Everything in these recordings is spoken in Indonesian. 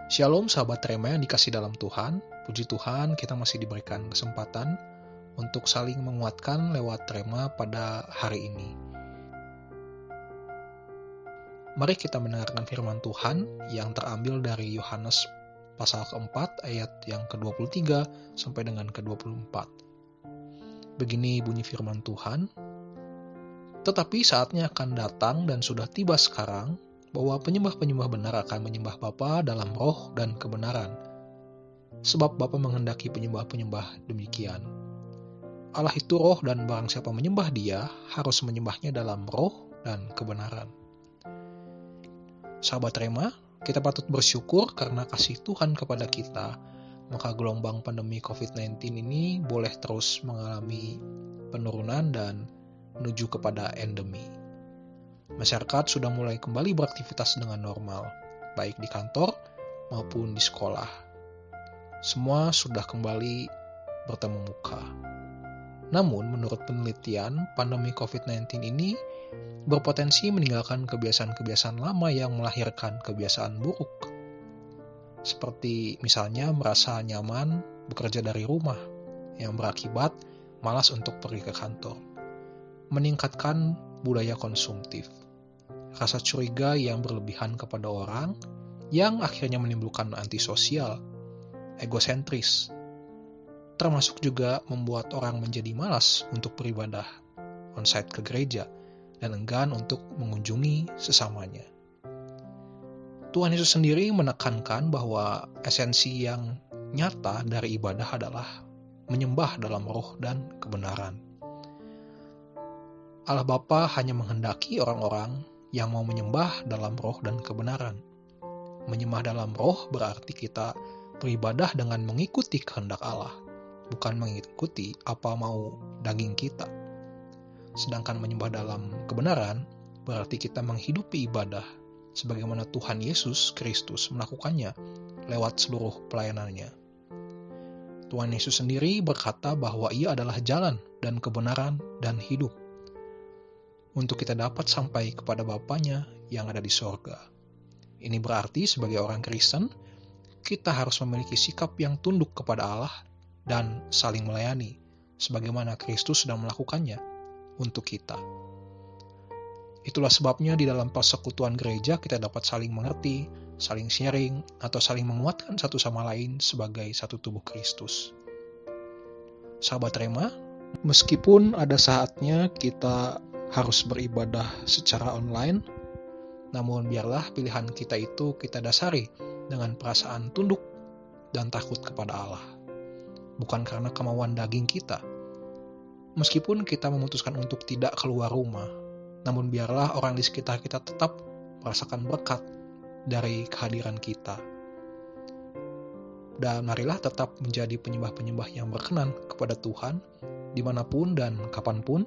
Shalom sahabat Rema yang dikasih dalam Tuhan. Puji Tuhan kita masih diberikan kesempatan untuk saling menguatkan lewat Rema pada hari ini. Mari kita mendengarkan firman Tuhan yang terambil dari Yohanes pasal keempat ayat yang ke-23 sampai dengan ke-24. Begini bunyi firman Tuhan. Tetapi saatnya akan datang dan sudah tiba sekarang bahwa penyembah-penyembah benar akan menyembah Bapa dalam roh dan kebenaran. Sebab Bapa menghendaki penyembah-penyembah demikian. Allah itu roh dan barang siapa menyembah Dia harus menyembahnya dalam roh dan kebenaran. Sahabat Rema, kita patut bersyukur karena kasih Tuhan kepada kita, maka gelombang pandemi COVID-19 ini boleh terus mengalami penurunan dan menuju kepada endemi. Masyarakat sudah mulai kembali beraktivitas dengan normal, baik di kantor maupun di sekolah. Semua sudah kembali bertemu muka. Namun, menurut penelitian, pandemi COVID-19 ini berpotensi meninggalkan kebiasaan-kebiasaan lama yang melahirkan kebiasaan buruk. Seperti misalnya merasa nyaman bekerja dari rumah, yang berakibat malas untuk pergi ke kantor. Meningkatkan budaya konsumtif, rasa curiga yang berlebihan kepada orang, yang akhirnya menimbulkan antisosial, egosentris, termasuk juga membuat orang menjadi malas untuk beribadah onsite ke gereja dan enggan untuk mengunjungi sesamanya. Tuhan Yesus sendiri menekankan bahwa esensi yang nyata dari ibadah adalah menyembah dalam roh dan kebenaran. Allah Bapa hanya menghendaki orang-orang yang mau menyembah dalam roh dan kebenaran. Menyembah dalam roh berarti kita beribadah dengan mengikuti kehendak Allah, bukan mengikuti apa mau daging kita. Sedangkan menyembah dalam kebenaran berarti kita menghidupi ibadah sebagaimana Tuhan Yesus Kristus melakukannya lewat seluruh pelayanannya. Tuhan Yesus sendiri berkata bahwa Ia adalah jalan dan kebenaran dan hidup, untuk kita dapat sampai kepada Bapanya yang ada di sorga. Ini berarti sebagai orang Kristen, kita harus memiliki sikap yang tunduk kepada Allah dan saling melayani, sebagaimana Kristus sudah melakukannya untuk kita. Itulah sebabnya di dalam persekutuan gereja kita dapat saling mengerti, saling sharing, atau saling menguatkan satu sama lain sebagai satu tubuh Kristus. Sahabat Rema, meskipun ada saatnya kita harus beribadah secara online, namun biarlah pilihan kita itu kita dasari dengan perasaan tunduk dan takut kepada Allah, bukan karena kemauan daging kita. Meskipun kita memutuskan untuk tidak keluar rumah, namun biarlah orang di sekitar kita tetap merasakan berkat dari kehadiran kita. Dan marilah tetap menjadi penyembah-penyembah yang berkenan kepada Tuhan dimanapun dan kapanpun,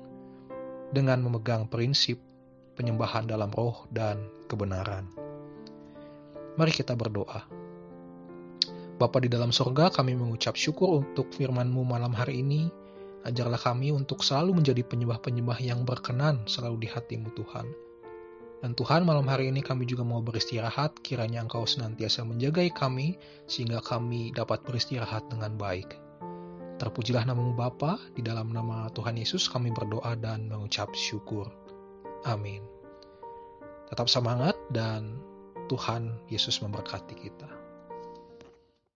dengan memegang prinsip penyembahan dalam roh dan kebenaran. Mari kita berdoa. Bapa di dalam surga, kami mengucap syukur untuk firman-Mu malam hari ini. Ajarlah kami untuk selalu menjadi penyembah-penyembah yang berkenan selalu di hati-Mu Tuhan. Dan Tuhan, malam hari ini kami juga mau beristirahat, kiranya Engkau senantiasa menjagai kami, sehingga kami dapat beristirahat dengan baik. Terpujilah nama-Mu Bapa, di dalam nama Tuhan Yesus kami berdoa dan mengucap syukur. Amin. Tetap semangat dan Tuhan Yesus memberkati kita.